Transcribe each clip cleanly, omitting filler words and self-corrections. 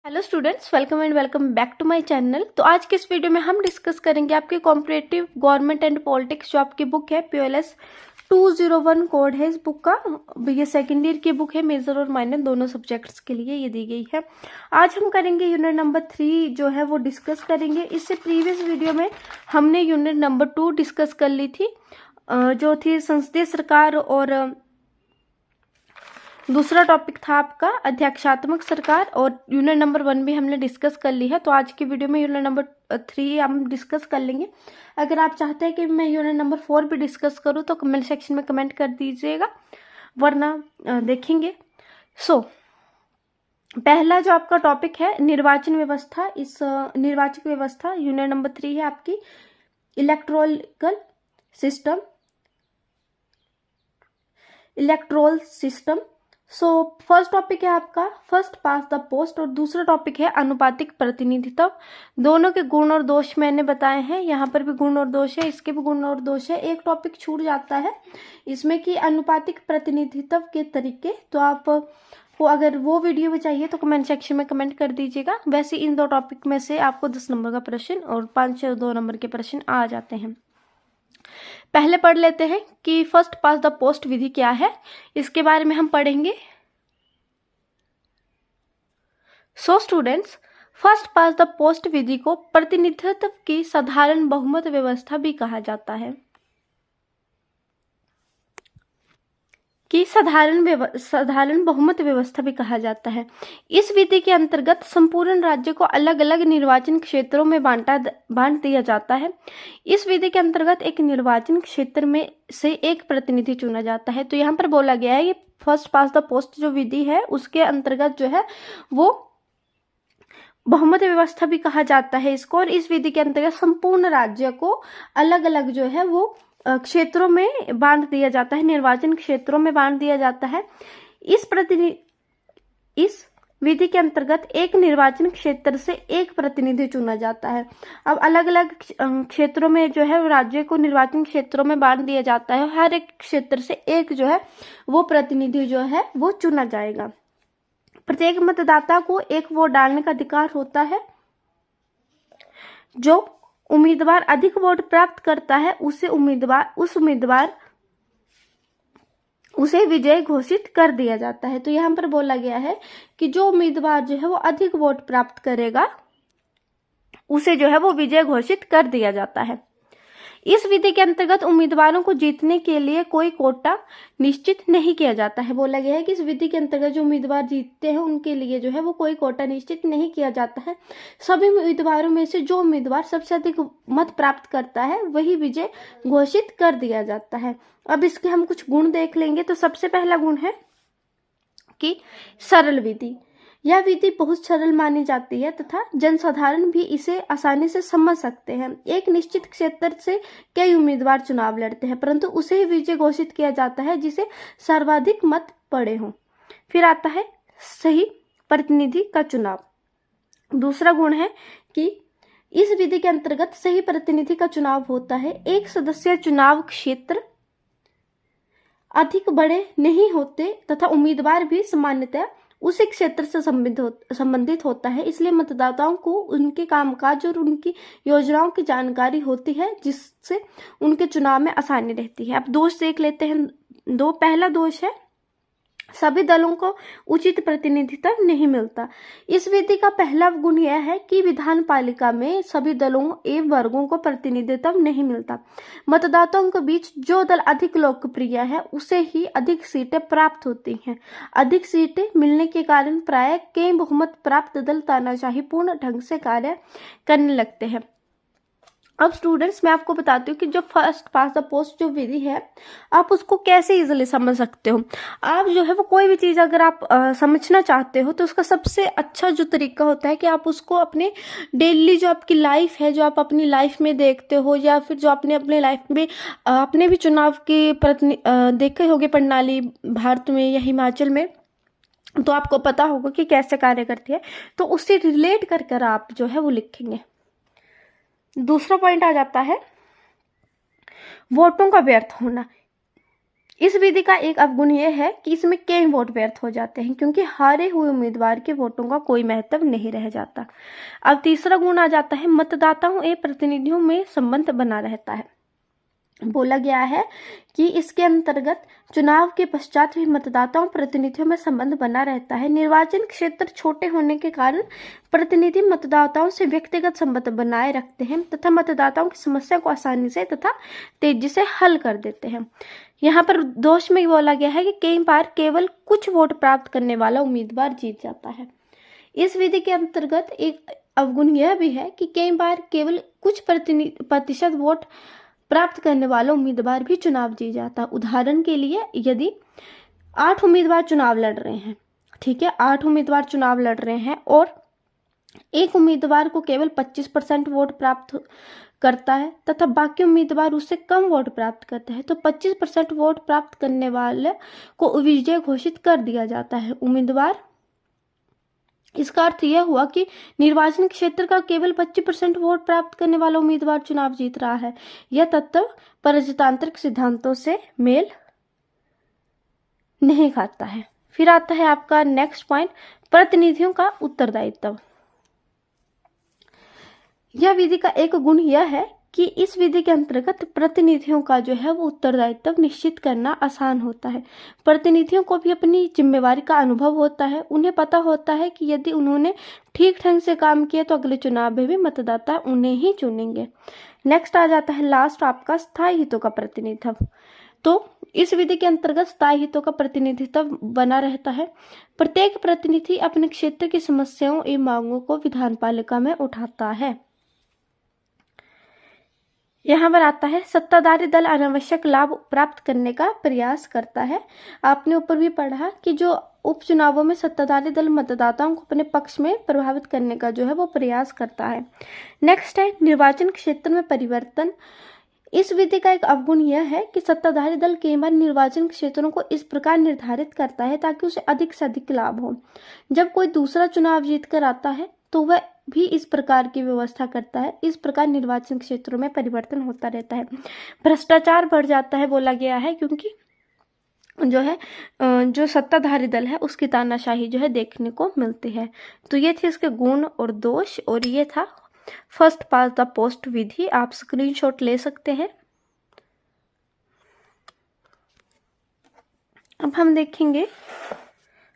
Hello students, welcome and welcome back to my channel. तो आज के इस वीडियो में हम डिस्कस करेंगे आपके कॉम्पिटिटिव गवर्नमेंट एंड पॉलिटिक्स जो आपकी बुक है POLS 201 कोड है इस बुक का। ये सेकेंड ईयर की बुक है, मेजर और माइनर दोनों सब्जेक्ट्स के लिए ये दी गई है। आज हम करेंगे यूनिट नंबर 3 जो है वो डिस्कस करेंगे। इससे प्रीवियस वीडियो में हमने यूनिट नंबर 2 डिस्कस कर ली थी जो थी संसदीय सरकार, और दूसरा टॉपिक था आपका अध्यक्षात्मक सरकार, और यूनिट नंबर 1 भी हमने डिस्कस कर ली है। तो आज की वीडियो में यूनिट नंबर 3 हम डिस्कस कर लेंगे। अगर आप चाहते हैं कि मैं यूनिट नंबर 4 भी डिस्कस करूं तो कमेंट सेक्शन में कमेंट कर दीजिएगा, वरना देखेंगे। पहला जो आपका टॉपिक है निर्वाचन व्यवस्था। इस निर्वाचक व्यवस्था यूनिट नंबर 3 है आपकी electoral system. So first topic है आपका फर्स्ट पास द पोस्ट, और दूसरा टॉपिक है अनुपातिक प्रतिनिधित्व। दोनों के गुण और दोष मैंने बताए हैं, यहाँ पर भी गुण और दोष है, इसके भी गुण और दोष है। एक टॉपिक छूट जाता है इसमें कि अनुपातिक प्रतिनिधित्व के तरीके। तो आप को अगर वो वीडियो भी चाहिए तो कमेंट सेक्शन में कमेंट कर दीजिएगा। वैसे इन दो टॉपिक में से आपको 10 नंबर का प्रश्न और 5 2 नंबर के प्रश्न आ जाते हैं। पहले पढ़ लेते हैं कि फर्स्ट पास द पोस्ट विधि क्या है, इसके बारे में हम पढ़ेंगे। So students, first past the post विधि को प्रतिनिधित्व की साधारण बहुमत व्यवस्था भी कहा जाता है। साधारण बहुमत व्यवस्था भी कहा जाता है। इस विधि के अंतर्गत संपूर्ण राज्य को अलग अलग निर्वाचन क्षेत्रों में बांट दिया जाता है। इस विधि के अंतर्गत एक निर्वाचन क्षेत्र में से एक प्रतिनिधि चुना जाता है। तो यहाँ पर बोला गया है ये फर्स्ट पास द पोस्ट जो विधि है उसके अंतर्गत जो है वो बहुमत व्यवस्था भी कहा जाता है इसको। और इस विधि के अंतर्गत संपूर्ण राज्य को अलग अलग जो है वो क्षेत्रों में बांट दिया जाता है, निर्वाचन क्षेत्रों में बांट दिया जाता है। इस विधि के अंतर्गत एक निर्वाचन क्षेत्र से एक प्रतिनिधि चुना जाता है। अब अलग अलग क्षेत्रों में जो है राज्य को निर्वाचन क्षेत्रों में बांट दिया जाता है। हर एक क्षेत्र से एक जो है वो प्रतिनिधि जो है वो चुना जाएगा। प्रत्येक मतदाता को एक वोट डालने का अधिकार होता है। जो उम्मीदवार अधिक वोट प्राप्त करता है उसे विजय घोषित कर दिया जाता है। तो यहाँ पर बोला गया है कि जो उम्मीदवार जो है वो अधिक वोट प्राप्त करेगा उसे जो है वो विजय घोषित कर दिया जाता है। इस विधि के अंतर्गत उम्मीदवारों को जीतने के लिए कोई कोटा निश्चित नहीं किया जाता है। बोला गया है कि इस विधि के अंतर्गत जो उम्मीदवार जीतते हैं उनके लिए जो है वो कोई कोटा निश्चित नहीं किया जाता है। सभी उम्मीदवारों में से जो उम्मीदवार सबसे अधिक मत प्राप्त करता है वही विजय घोषित कर दिया जाता है। अब इसके हम कुछ गुण देख लेंगे। तो सबसे पहला गुण है कि सरल विधि। यह विधि बहुत सरल मानी जाती है तथा जनसाधारण भी इसे आसानी से समझ सकते हैं। एक निश्चित क्षेत्र से कई उम्मीदवार चुनाव लड़ते हैं, परंतु उसे ही विजय घोषित किया जाता है जिसे सर्वाधिक मत पड़े हों। फिर आता है सही प्रतिनिधि का चुनाव। दूसरा गुण है कि इस विधि के अंतर्गत सही प्रतिनिधि का चुनाव होता है। एक सदस्य चुनाव क्षेत्र अधिक बड़े नहीं होते तथा उम्मीदवार भी सामान्यतः उसी क्षेत्र से संबंधित होता है, इसलिए मतदाताओं को उनके कामकाज और उनकी योजनाओं की जानकारी होती है, जिससे उनके चुनाव में आसानी रहती है। अब दोष देख लेते हैं दो। पहला दोष है सभी दलों को उचित प्रतिनिधित्व नहीं मिलता। इस विधि का पहला गुण यह है कि विधान पालिका में सभी दलों एवं वर्गों को प्रतिनिधित्व नहीं मिलता। मतदाताओं के बीच जो दल अधिक लोकप्रिय है उसे ही अधिक सीटें प्राप्त होती हैं। अधिक सीटें मिलने के कारण प्रायः कई बहुमत प्राप्त दल तानाशाहीपूर्ण ढंग से कार्य करने लगते हैं। अब स्टूडेंट्स मैं आपको बताती हूँ कि जो फर्स्ट पास द पोस्ट जो विधि है आप उसको कैसे इजीली समझ सकते हो। आप जो है वो कोई भी चीज़ अगर आप समझना चाहते हो तो उसका सबसे अच्छा जो तरीका होता है कि आप उसको अपने डेली जो आपकी लाइफ है, जो आप अपनी लाइफ में देखते हो, या फिर जो आपने अपने लाइफ में अपने भी चुनाव की देखे होंगे प्रणाली भारत में या हिमाचल में, तो आपको पता होगा कि कैसे कार्य करती है। तो उससे रिलेट कर आप जो है वो लिखेंगे। दूसरा पॉइंट आ जाता है वोटों का व्यर्थ होना। इस विधि का एक अवगुण यह है कि इसमें कई वोट व्यर्थ हो जाते हैं क्योंकि हारे हुए उम्मीदवार के वोटों का कोई महत्व नहीं रह जाता। अब तीसरा गुण आ जाता है मतदाताओं एवं प्रतिनिधियों में संबंध बना रहता है। बोला गया है कि इसके अंतर्गत चुनाव के पश्चात भी मतदाताओं प्रतिनिधियों में संबंध बना रहता है। निर्वाचन क्षेत्र छोटे होने के कारण प्रतिनिधि मतदाताओं से व्यक्तिगत संबंध बनाए रखते हैं तथा मतदाताओं की समस्या को आसानी से तथा तेजी से हल कर देते हैं। यहाँ पर दोष में बोला गया है कि कई बार केवल कुछ वोट प्राप्त करने वाला उम्मीदवार जीत जाता है। इस विधि के अंतर्गत एक अवगुण यह भी है कि कई बार केवल कुछ प्रतिशत वोट प्राप्त करने वाला उम्मीदवार भी चुनाव जीत जाता। उदाहरण के लिए यदि 8 उम्मीदवार चुनाव लड़ रहे हैं, ठीक है, 8 उम्मीदवार चुनाव लड़ रहे हैं और एक उम्मीदवार को केवल 25% वोट प्राप्त करता है तथा बाकी उम्मीदवार उससे कम वोट प्राप्त करते हैं, तो 25% वोट प्राप्त करने वाले को विजय घोषित कर दिया जाता है उम्मीदवार। इसका अर्थ यह हुआ कि निर्वाचन क्षेत्र का केवल 25% वोट प्राप्त करने वाला उम्मीदवार चुनाव जीत रहा है। यह तत्व प्रजातांत्रिक सिद्धांतों से मेल नहीं खाता है। फिर आता है आपका नेक्स्ट पॉइंट, प्रतिनिधियों का उत्तरदायित्व। यह विधि का एक गुण यह है कि इस विधि के अंतर्गत प्रतिनिधियों का जो है वो उत्तरदायित्व निश्चित करना आसान होता है। प्रतिनिधियों को भी अपनी जिम्मेवारी का अनुभव होता है। उन्हें पता होता है कि यदि उन्होंने ठीक ढंग से काम किया तो अगले चुनाव में भी मतदाता उन्हें ही चुनेंगे। नेक्स्ट आ जाता है लास्ट आपका स्थायी हितों का प्रतिनिधित्व। तो इस विधि के अंतर्गत स्थायी हितों का प्रतिनिधित्व बना रहता है। प्रत्येक प्रतिनिधि अपने क्षेत्र की समस्याओं एवं मांगों को विधानपालिका में उठाता है। यहाँ पर आता है सत्ताधारी दल अनावश्यक लाभ प्राप्त करने का प्रयास करता है। आपने ऊपर भी पढ़ा कि जो उपचुनावों में सत्ताधारी दल मतदाताओं को अपने पक्ष में प्रभावित करने का जो है वो प्रयास करता है। नेक्स्ट है निर्वाचन क्षेत्र में परिवर्तन। इस विधि का एक अवगुण यह है कि सत्ताधारी दल कई बार निर्वाचन क्षेत्रों को इस प्रकार निर्धारित करता है ताकि उसे अधिक से अधिक लाभ हो। जब कोई दूसरा चुनाव जीत कर आता है तो वह भी इस प्रकार की व्यवस्था करता है। इस प्रकार निर्वाचन क्षेत्रों में परिवर्तन होता रहता है। भ्रष्टाचार बढ़ जाता है बोला गया है क्योंकि जो है जो सत्ताधारी दल है उसकी तानाशाही जो है देखने को मिलती है। तो ये थे इसके गुण और दोष और ये था फर्स्ट पास द पोस्ट विधि। आप स्क्रीनशॉट ले सकते हैं। अब हम देखेंगे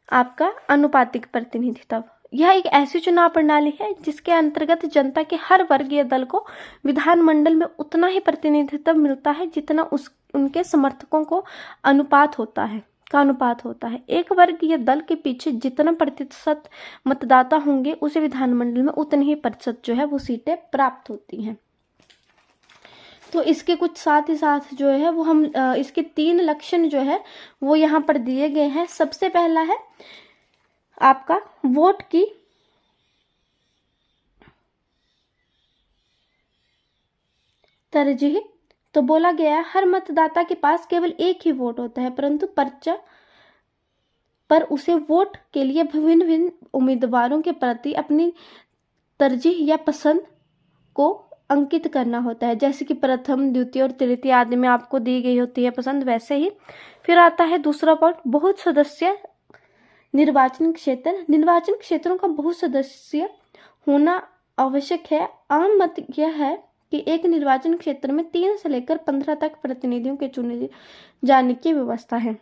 आपका अनुपातिक प्रतिनिधित्व। यह एक ऐसी चुनाव प्रणाली है जिसके अंतर्गत जनता के हर वर्गीय दल को विधानमंडल में उतना ही प्रतिनिधित्व मिलता है जितना उनके समर्थकों को अनुपात होता है। एक वर्गीय दल के पीछे जितना प्रतिशत मतदाता होंगे उसे विधानमंडल में उतनी ही प्रतिशत जो है वो सीटें प्राप्त होती हैं। तो इसके कुछ साथ ही साथ जो है वो हम इसके 3 लक्षण जो है वो यहाँ पर दिए गए हैं। सबसे पहला है आपका वोट की तरजीह। तो बोला गया है हर मतदाता के पास केवल एक ही वोट होता है परंतु पर्चा पर उसे वोट के लिए विभिन्न विभिन्न उम्मीदवारों के प्रति अपनी तरजीह या पसंद को अंकित करना होता है। जैसे कि प्रथम, द्वितीय और तृतीय आदि में आपको दी गई होती है पसंद, वैसे ही। फिर आता है दूसरा पॉइंट, बहुत सदस्य निर्वाचन क्षेत्रों का बहुत सदस्य होना आवश्यक है। आम मत यह है कि एक निर्वाचन क्षेत्र में 3 से लेकर 15 तक प्रतिनिधियों के चुने जाने की व्यवस्था है।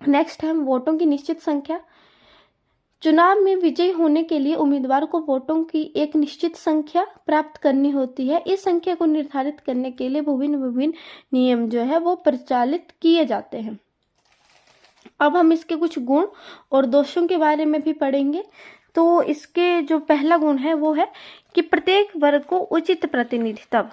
नेक्स्ट है वोटों की निश्चित संख्या। चुनाव में विजयी होने के लिए उम्मीदवार को वोटों की एक निश्चित संख्या प्राप्त करनी होती है। इस संख्या को निर्धारित करने के लिए विभिन्न नियम जो है वो प्रचलित किए जाते हैं। अब हम इसके कुछ गुण और दोषों के बारे में भी पढ़ेंगे। तो इसके जो पहला गुण है वो है कि प्रत्येक वर्ग को उचित प्रतिनिधित्व।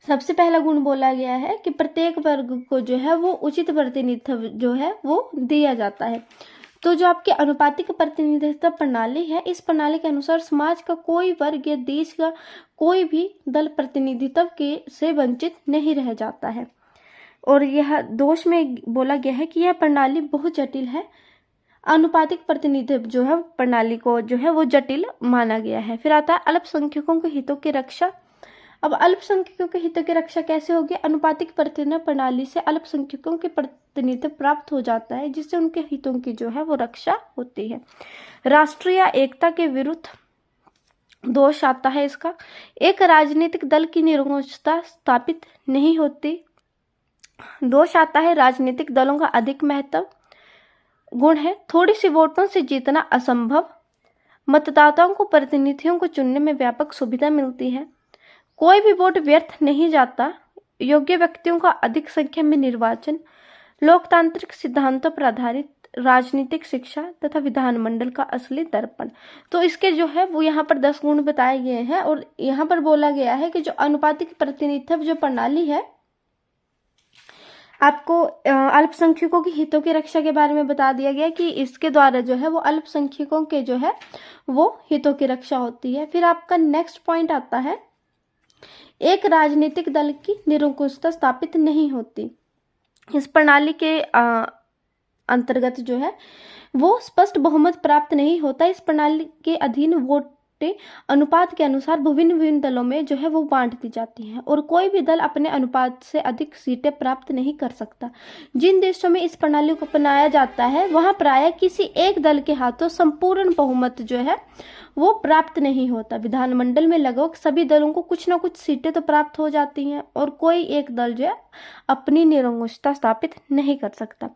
सबसे पहला गुण बोला गया है कि प्रत्येक वर्ग को जो है वो उचित प्रतिनिधित्व जो है वो दिया जाता है। तो जो आपकी अनुपातिक प्रतिनिधित्व प्रणाली है, इस प्रणाली के अनुसार समाज का कोई वर्ग या देश का कोई भी दल प्रतिनिधित्व के से वंचित नहीं रह जाता है। और यह दोष में बोला गया है कि यह प्रणाली बहुत जटिल है। अनुपातिक प्रतिनिधित्व जो है प्रणाली को जो है वो जटिल माना गया है। फिर आता है अल्पसंख्यकों के हितों की रक्षा। अब अल्पसंख्यकों के हितों की रक्षा कैसे होगी? अनुपातिक प्रतिनिधित्व प्रणाली से अल्पसंख्यकों के प्रतिनिधित्व प्राप्त हो जाता है, जिससे उनके हितों की जो है वो रक्षा होती है। राष्ट्रीय एकता के विरुद्ध दोष आता है इसका। एक राजनीतिक दल की निरंकुशता स्थापित नहीं होती। दोष आता है राजनीतिक दलों का अधिक महत्व। गुण है थोड़ी सी वोटों से जीतना असंभव। मतदाताओं को प्रतिनिधियों को चुनने में व्यापक सुविधा मिलती है। कोई भी वोट व्यर्थ नहीं जाता। योग्य व्यक्तियों का अधिक संख्या में निर्वाचन। लोकतांत्रिक सिद्धांतों पर आधारित राजनीतिक शिक्षा तथा विधानमंडल का असली दर्पण। तो इसके जो है वो यहाँ पर 10 गुण बताए गए हैं और यहाँ पर बोला गया है कि जो अनुपातिक प्रतिनिधित्व जो प्रणाली है, आपको अल्पसंख्यकों के हितों की रक्षा के बारे में बता दिया गया कि इसके द्वारा जो है वो अल्पसंख्यकों के जो है वो हितों की रक्षा होती है। फिर आपका नेक्स्ट पॉइंट आता है, एक राजनीतिक दल की निरंकुशता स्थापित नहीं होती। इस प्रणाली के अंतर्गत जो है वो स्पष्ट बहुमत प्राप्त नहीं होता। इस प्रणाली के अधीन वोटें अनुपात के अनुसार विभिन्न दलों में जो है वो बांट दी जाती हैं और कोई भी दल अपने अनुपात से अधिक सीटें प्राप्त नहीं कर सकता। जिन देशों में इस प्रणाली को अपनाया जाता है वहां प्रायः किसी एक दल के हाथों संपूर्ण बहुमत जो है वो प्राप्त नहीं होता। विधानमंडल में लगभग सभी दलों को कुछ ना कुछ सीटें तो प्राप्त हो जाती हैं और कोई एक दल जो है अपनी निरंकुशता स्थापित नहीं कर सकता।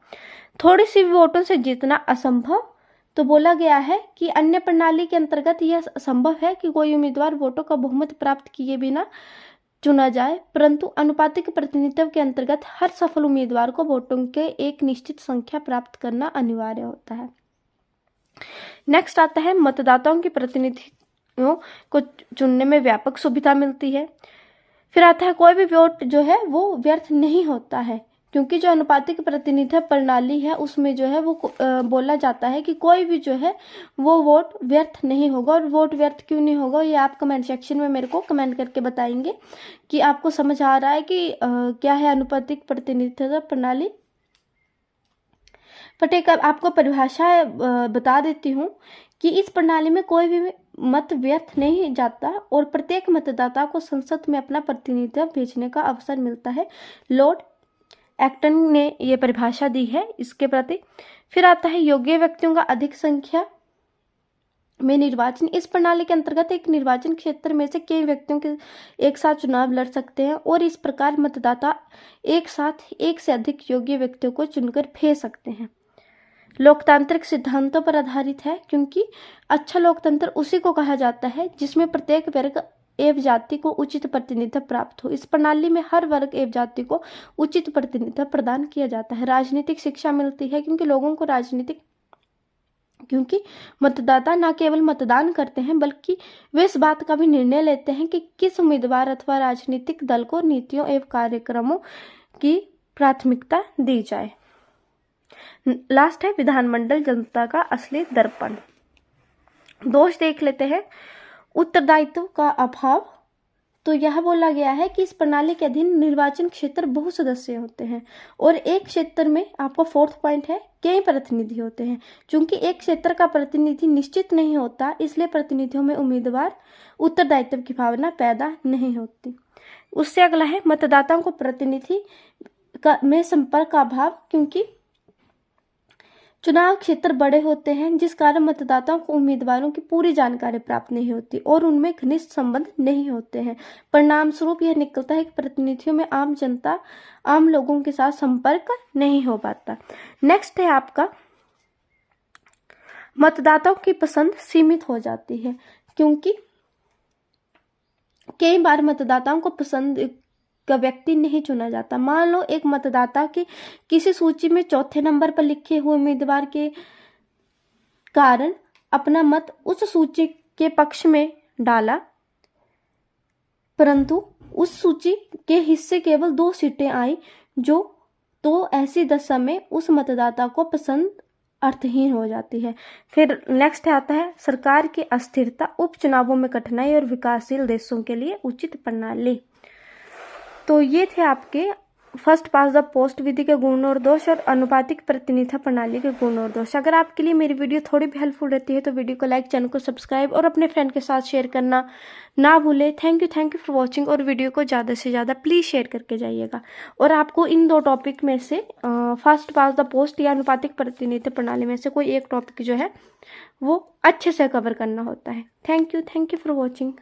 थोड़ी सी वोटों से जीतना असंभव। तो बोला गया है कि अन्य प्रणाली के अंतर्गत यह संभव है कि कोई उम्मीदवार वोटों का बहुमत प्राप्त किए बिना चुना जाए, परंतु अनुपातिक प्रतिनिधित्व के अंतर्गत हर सफल उम्मीदवार को वोटों के एक निश्चित संख्या प्राप्त करना अनिवार्य होता है। नेक्स्ट आता है मतदाताओं के प्रतिनिधियों को चुनने में व्यापक सुविधा मिलती है। फिर आता है कोई भी वोट जो है वो व्यर्थ नहीं होता है, क्योंकि जो अनुपातिक प्रतिनिधित्व प्रणाली है उसमें जो है वो बोला जाता है कि कोई भी जो है वो वोट व्यर्थ नहीं होगा। और वोट व्यर्थ क्यों नहीं होगा ये आप कमेंट सेक्शन में मेरे को कमेंट करके बताएंगे कि आपको समझ आ रहा है कि क्या है अनुपातिक प्रतिनिधित्व प्रणाली। बट एक आपको परिभाषा बता देती हूँ कि इस प्रणाली में कोई भी मत व्यर्थ नहीं जाता और प्रत्येक मतदाता को संसद में अपना प्रतिनिधित्व भेजने का अवसर मिलता है। लॉर्ड एक्टन ने यह परिभाषा दी है इसके प्रति। फिर आता है योग्य व्यक्तियों का अधिक संख्या में निर्वाचन। इस प्रणाली के अंतर्गत एक निर्वाचन क्षेत्र में से कई व्यक्तियों के एक साथ चुनाव लड़ सकते हैं और इस प्रकार मतदाता एक साथ एक से अधिक योग्य व्यक्तियों को चुनकर भेज सकते हैं। लोकतांत्रिक सिद्धांतों पर आधारित है, क्योंकि अच्छा लोकतंत्र उसी को कहा जाता है जिसमें प्रत्येक वर्ग एवं जाति को उचित प्रतिनिधित्व प्राप्त हो। इस प्रणाली में हर वर्ग एवं जाति को उचित प्रतिनिधित्व प्रदान किया जाता है। राजनीतिक शिक्षा मिलती है, क्योंकि मतदाता न केवल मतदान करते हैं बल्कि वे इस बात का भी निर्णय लेते हैं कि किस उम्मीदवार अथवा राजनीतिक दल को नीतियों एवं कार्यक्रमों की प्राथमिकता दी जाए। लास्ट है विधानमंडल जनता का असली दर्पण। दोष देख लेते हैं। उत्तरदायित्व का अभाव। तो यह बोला गया है कि इस प्रणाली के अधीन निर्वाचन क्षेत्र बहुत सदस्य होते हैं और एक क्षेत्र में आपको 4th पॉइंट है कई प्रतिनिधि होते हैं। चूंकि एक क्षेत्र का प्रतिनिधि निश्चित नहीं होता, इसलिए प्रतिनिधियों में उम्मीदवार उत्तरदायित्व की भावना पैदा नहीं होती। उससे अगला है मतदाताओं को प्रतिनिधि में संपर्क का अभाव, क्योंकि चुनाव क्षेत्र बड़े होते हैं जिस कारण मतदाताओं को उम्मीदवारों की पूरी जानकारी प्राप्त नहीं होती और उनमें घनिष्ठ संबंध नहीं होते हैं। परिणाम स्वरूप यह निकलता है कि प्रतिनिधियों में आम जनता, आम लोगों के साथ संपर्क नहीं हो पाता। नेक्स्ट है आपका मतदाताओं की पसंद सीमित हो जाती है, क्योंकि कई बार मतदाताओं को पसंद का व्यक्ति नहीं चुना जाता। मान लो एक मतदाता की किसी सूची में 4थे नंबर पर लिखे हुए उम्मीदवार के कारण अपना मत उस सूची के पक्ष में डाला, परंतु उस सूची के हिस्से केवल 2 सीटें आई, तो ऐसी दशा में उस मतदाता को पसंद अर्थहीन हो जाती है। फिर नेक्स्ट आता है सरकार की अस्थिरता, उपचुनावों में कठिनाई और विकासशील देशों के लिए उचित प्रणाली। तो ये थे आपके फर्स्ट पास द पोस्ट विधि के गुण और दोष और अनुपातिक प्रतिनिधित्व प्रणाली के गुण और दोष। अगर आपके लिए मेरी वीडियो थोड़ी भी हेल्पफुल रहती है तो वीडियो को लाइक, चैनल को सब्सक्राइब और अपने फ्रेंड के साथ शेयर करना ना भूलें। Thank you for watching. और वीडियो को ज़्यादा से ज़्यादा प्लीज़ शेयर करके जाइएगा। और आपको इन 2 टॉपिक में से फर्स्ट पास द पोस्ट या अनुपातिक प्रतिनिधित्व प्रणाली में से कोई एक टॉपिक जो है वो अच्छे से कवर करना होता है। Thank you for watching.